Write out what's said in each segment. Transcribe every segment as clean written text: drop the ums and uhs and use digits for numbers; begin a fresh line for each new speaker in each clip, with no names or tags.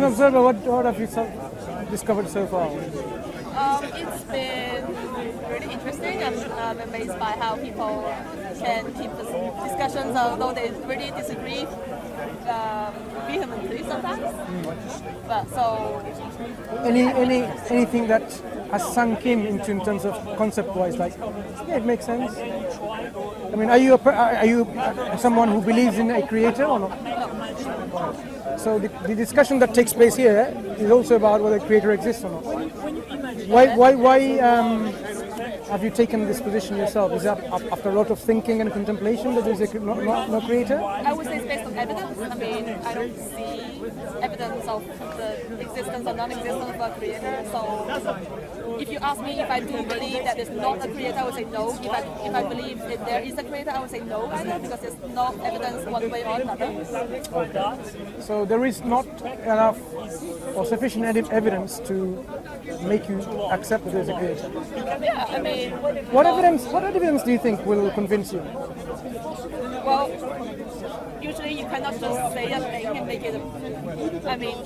observer, what have you discovered so far?
It's been really interesting. I'm amazed by how people can keep the discussions, although they really disagree vehemently sometimes. But so,
anything that has sunk in terms of concept-wise, like, yeah, it makes sense. I mean, are you someone who believes in a creator or not?
no.
So the discussion that takes place here is also about whether a creator exists or not. Why have you taken this position yourself? Is that after a lot of thinking and contemplation that there is no creator?
I would say it's based on evidence. I mean, I don't see evidence of the existence or non-existence of a creator. So if you ask me if I do believe that there's not a creator, I would say no. If I believe that there is a creator, I would say no either, because there's no evidence one way or another.
So there is not enough or sufficient evidence to make you accept that there's a creator.
Yeah, I mean,
What evidence do you think will convince you?
well, usually you cannot just say a thing and make it. I mean,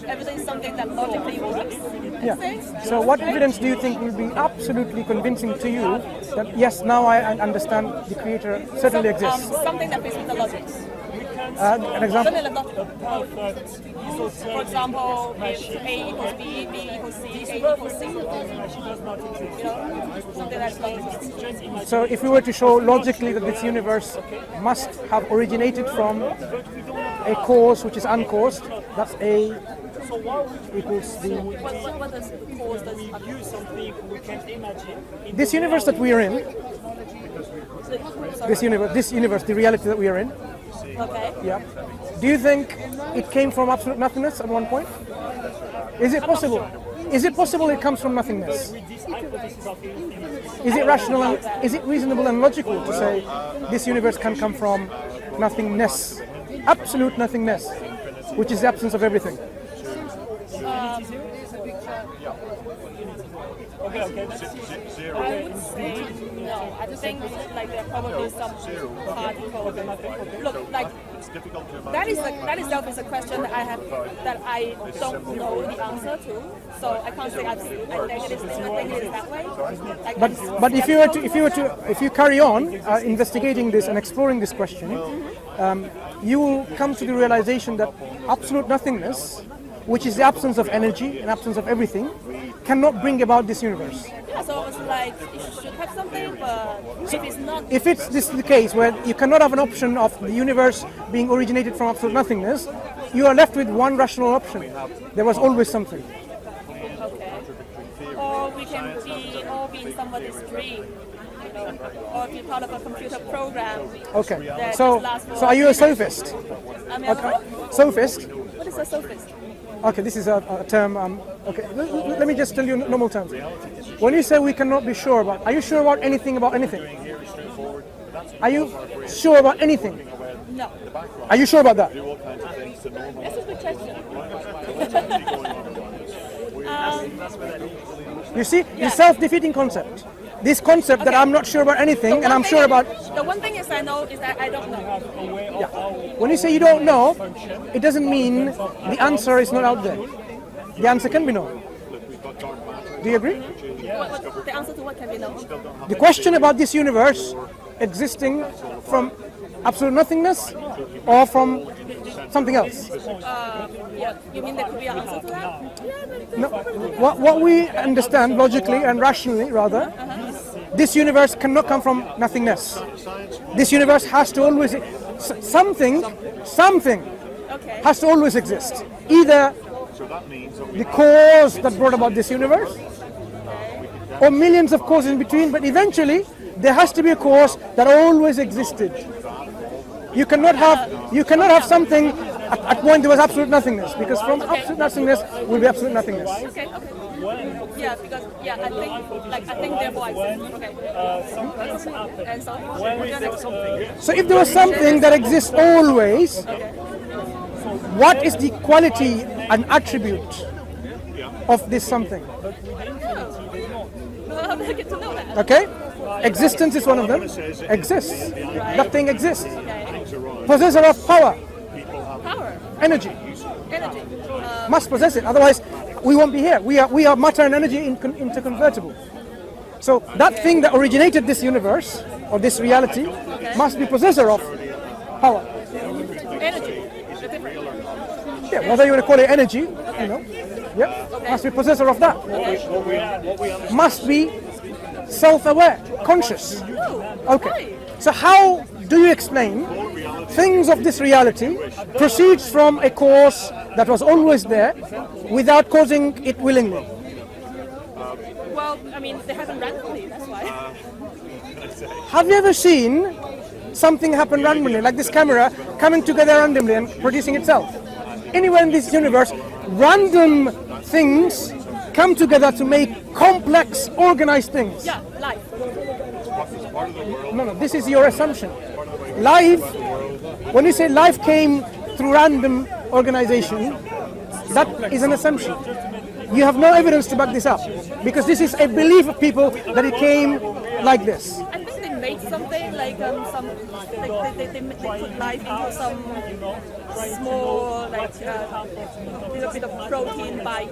evidence is something that logically works.
Yeah.
Say.
So what evidence do you think will be absolutely convincing to you that yes, now I understand the creator certainly exists?
Something that fits with the logic.
An example?
Something like that. For example, if A equals B, B equals C, A equals C. You know, something that's logical.
So if we were to show logically that this universe must have originated from a cause which is uncaused, that's A equals B.
What does cause
This universe that we are in, this universe, the reality that we are in,
Okay.
yeah. Do you think it came from absolute nothingness at one point? Is it possible? Is it possible it comes from nothingness? Is it rational and is it reasonable and logical to say this universe can come from nothingness, absolute nothingness, which is the absence of everything?
I would say no. I think like there are probably some particles. Look, like that itself is a question that I don't know the answer to. So I can't say I think it is that way. Like,
But if you carry on investigating this and exploring this question, you will come to the realization that absolute nothingness, which is the absence of energy and absence of everything, cannot bring about this universe.
Yeah, so it's like it should have something, but if it's not.
If it's this is the case where you cannot have an option of the universe being originated from absolute nothingness, you are left with one rational option. There was always something.
Okay. Or we can all be in somebody's dream, you know, or be part of a computer program.
Okay.
that
So
just lasts for
are you a
minutes.
sophist?
I mean,
Okay. Sophist?
what is a sophist?
Okay, this is a term. Okay, let me just tell you in normal terms. When you say we cannot be sure about, are you sure about anything? Are you sure about anything?
No.
Are you sure about that?
That's a good question.
You see, the self-defeating concept. This concept that I'm not sure about anything and I'm sure about.
The one thing is I know is that I don't know.
Yeah. When you say you don't know, it doesn't mean the answer is not out there. The answer can be no. Do you agree?
The answer to what can be no?
The question about this universe existing from absolute nothingness or from something else.
Yeah. You mean there could be an answer to that? Yeah,
No. What we understand logically and rationally, rather, this universe cannot come from nothingness. This universe has to always something
Okay.
has to always exist. Either the cause that brought about this universe, or millions of causes in between, but eventually there has to be a cause that always existed. You cannot have something at point there was absolute nothingness, because from absolute nothingness will be absolute nothingness.
Okay. Yeah, because I think therefore I exist. Okay. And so what's your next?
So if there was something that exists always, what is the quality and attribute of this something?
How do I get to know that?
Okay? Existence is one of them. Exists. That thing exists. Possessor of power,
Power.
energy.
Energy.
Must possess it, otherwise we won't be here. We are matter and energy interconvertible. So that thing that originated this universe or this reality must be possessor of power.
Energy.
Yeah, whether you want to call it energy, must be possessor of that. Must be self-aware, conscious. Okay. So how do you explain things of this reality proceeds from a cause that was always there without causing it willingly?
Well, I mean, they happen randomly, that's why.
Have you ever seen something happen randomly, like this camera coming together randomly and producing itself? Anywhere in this universe, random things come together to make complex, organized things.
Yeah, life.
No, this is your assumption. Life, when you say life came through random organization, that is an assumption. You have no evidence to back this up, because this is a belief of people that it came like this.
I think they made something like they put life into some small little bit of protein by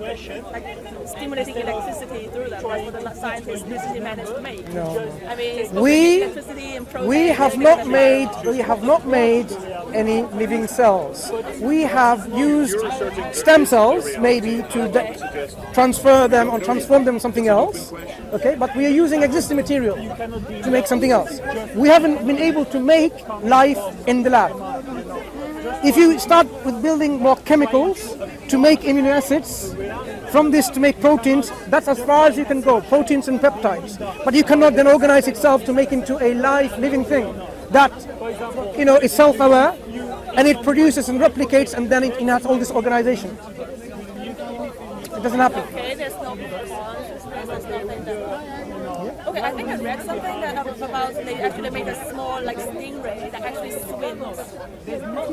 stimulating electricity through them. That's what the scientists recently managed to make.
No.
I mean, electricity and protein.
We have not made any living cells. We have used stem cells maybe to transfer them or transform them into something else. Okay, but we are using existing material to make something else. We haven't been able to make life in the lab. If you start with building more chemicals to make amino acids, from this to make proteins, that's as far as you can go, proteins and peptides. But you cannot then organize itself to make into a life, living thing that, is self-aware, and it produces and replicates, and then it has all this organization. It doesn't happen.
Okay, there's no consciousness, there's nothing that... Okay, I think I read something about they actually made a small stingray that actually swims.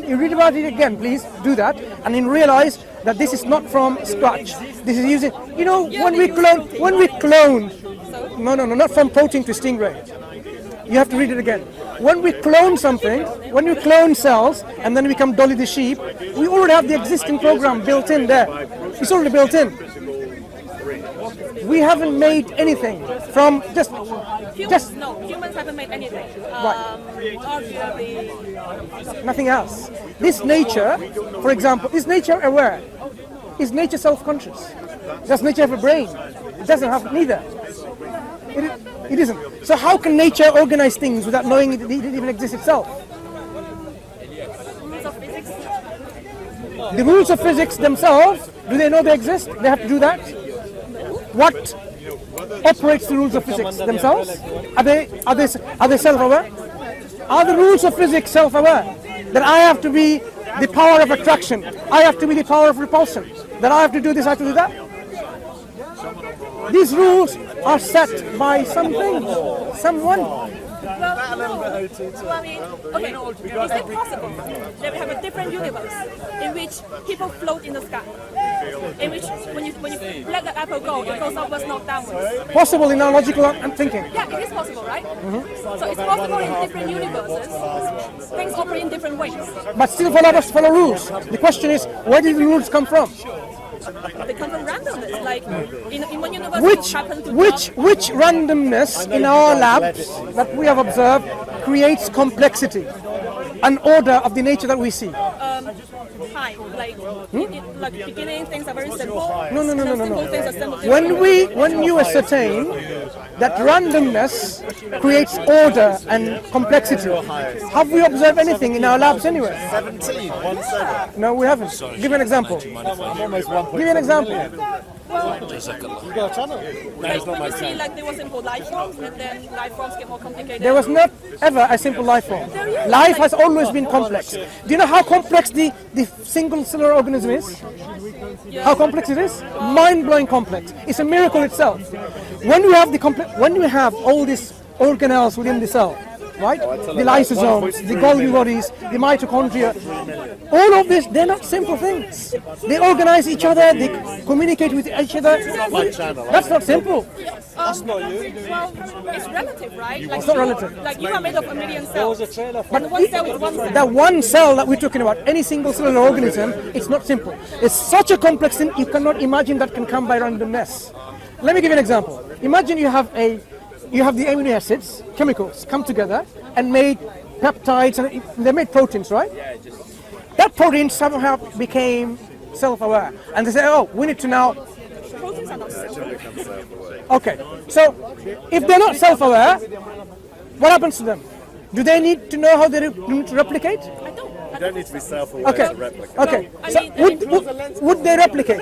You read about it again, please do that, and then realize that this is not from scratch. This is using, when we clone, no, not from protein to stingray. You have to read it again. When we clone something, when we clone cells, and then we become Dolly the sheep, we already have the existing program built in there. It's already built in. We haven't made anything from
humans haven't made anything. Arguably,
nothing else. This nature, for example, is nature aware? Is nature self-conscious? Does nature have a brain? It doesn't have neither. It isn't. So how can nature organize things without knowing it even exists itself?
rules of physics.
The rules of physics themselves, do they know they exist? They have to do that? What operates the rules of physics themselves? Are they self-aware? Are the rules of physics self-aware? That I have to be the power of attraction, I have to be the power of repulsion, that I have to do this, I have to do that? These rules are set by something, someone.
Well, I mean, okay, is it possible that we have a different universe in which people float in the sky? In which, when you let the apple go, it goes upwards, not downwards?
Possible in our logical thinking.
Yeah, it is possible, right? So it's possible in different universes. Things operate in different ways.
But still follow rules. The question is, where did the rules come from?
They come from randomness. Like in one universe,
which randomness in our labs that we have observed creates complexity, an order of the nature that we see?
Time, like beginning things are very simple.
No.
Simple things are simple.
When you ascertain that randomness creates order and complexity, have we observed anything in our labs anywhere?
17.
No, we haven't. Give me an example.
I'm almost 1.
Give me an example.
Well,
You got a channel? No, it's not my
see,
channel.
like there were simple life forms, and then life forms get more complicated.
There was not ever a simple life form. Life has always been complex. Do you know how complex the single cellular organism is? How complex it is? Mind-blowing complex. It's a miracle itself. When we have all these organelles within the cell, right? The lysosomes, the Golgi bodies, the mitochondria. All of this, they're not simple things. They organize each other, they communicate with each other. That's not simple.
That's not you. Well, it's relative, right? Like
It's not relative.
Like you are made of a million cells.
But
one cell is one cell.
that one cell that we're talking about, any single cellular organism, it's not simple. It's such a complex thing, you cannot imagine that can come by randomness. Let me give you an example. Imagine you have the amino acids, chemicals, come together and made peptides, and they made proteins, right? That protein somehow became self-aware. And they say, oh, we need to now...
Proteins are not self-aware.
Okay, so if they're not self-aware, what happens to them? Do they need to know how they need to replicate?
I don't.
You don't need to be self-aware to replicate.
Okay.
I
So
mean,
would they replicate?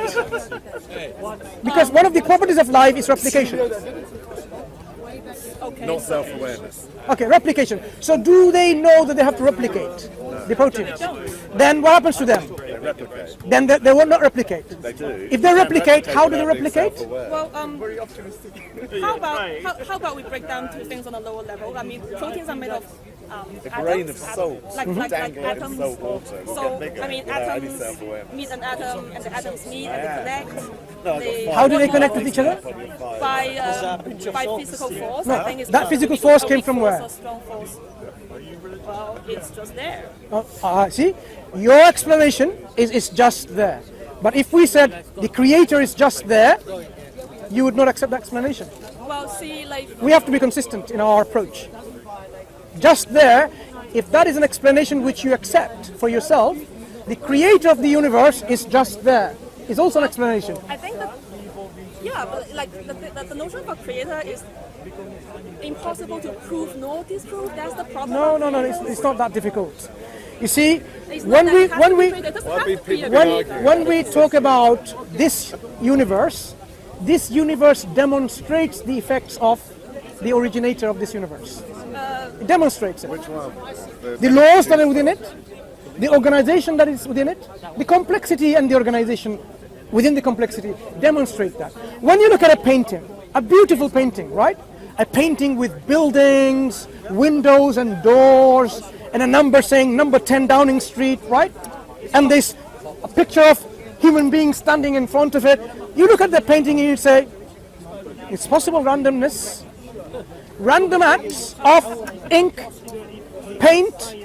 Because one of the properties of life is replication.
Okay.
Not self-awareness.
Okay, replication. So do they know that they have to replicate the proteins? Then what happens to them?
They replicate.
Then they will not replicate.
They do.
If they replicate, how do they replicate?
Well, how about we break down two things on a lower level? I mean, proteins are made of
A grain of
atoms,
salt
like
dangling in
atoms.
salt water. will
So
get bigger
I mean,
without any
atoms
self-awareness.
meet an atom, and the atoms meet and they connect.
No, I've got
They-
five.
How do they connect with each other?
By physical force.
No,
I think it's
that
not
physical
weak-
force
a
came
weak
from
force
where?
or strong force. Well, it's just there.
See, your explanation is just there. But if we said the creator is just there, you would not accept that explanation.
Well, see, like
We have to be consistent in our approach. Just there, if that is an explanation which you accept for yourself, the creator of the universe is just there. Is also an explanation.
I think that, yeah, but like the notion of a creator is impossible to prove nor disprove. That's the problem.
No, it's not that difficult. You see,
It's not that it has to be created. It doesn't have to be a creator.
when we talk about this universe demonstrates the effects of the originator of this universe. It demonstrates it.
Which one?
The laws that are within it, the organization that is within it, the complexity and the organization within the complexity demonstrate that. When you look at a painting, a beautiful painting, right? A painting with buildings, windows and doors, and a number saying number 10 Downing Street, right? And there's a picture of human beings standing in front of it. You look at the painting and you say, it's possible randomness. Random acts of ink, paint,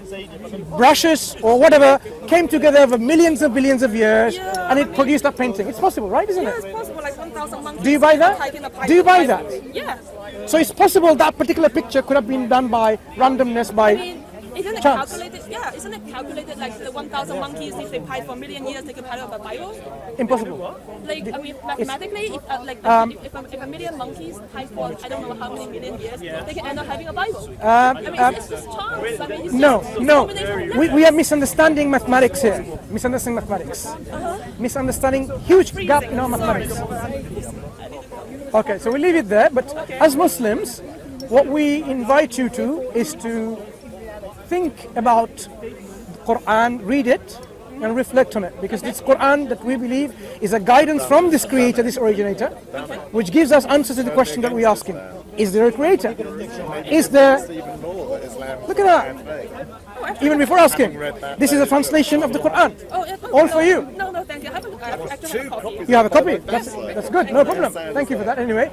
brushes or whatever came together over millions and billions of years and it produced that painting. It's possible, right? Isn't
Yeah,
it?
it's possible. Like 1,000 monkeys.
Do you buy that?
hiking a
Do you buy
python.
that?
Yeah.
So it's possible that particular picture could have been done by randomness,
I
by
mean, isn't it
chance.
calculated? Yeah, isn't it calculated like the 1,000 monkeys, if they hide for a million years, they could hide up a Bible?
impossible.
Like, I mean, mathematically, if, if a million monkeys hide for I don't know how many million years, they can end up having a Bible. I mean, it's just chance. I mean, it's
No,
just,
no.
it's a combination of
We
letters.
are misunderstanding mathematics here. Misunderstanding mathematics. Misunderstanding huge gap in our mathematics. Okay, so we leave it there. But as Muslims, what we invite you to is to think about the Quran, read it, and reflect on it. Because this Quran that we believe is a guidance from this creator, this originator, which gives us answers to the question that we're asking. Is there a creator? Is there...
Even more that Islam.
Look at that. Even before asking, this is a translation of the Quran.
Oh, yeah,
All for you.
No, thank you. I actually have a copy.
You have a copy. That's good. No problem. Thank you for that. Anyway,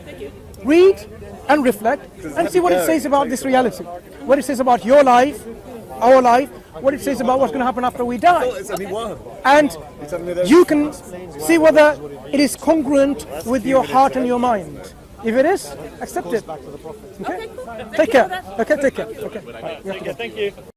read and reflect and see what it says about this reality. What it says about your life, our life, what it says about what's going to happen after we die.
It's only one.
And
You're telling me there's
you can see whether it is congruent with your heart and your mind. If it is, accept it. Okay?
Okay, cool. Thank
Take
you
care.
for that.
Okay, take care. Okay. Bye. You have to go.
Thank you.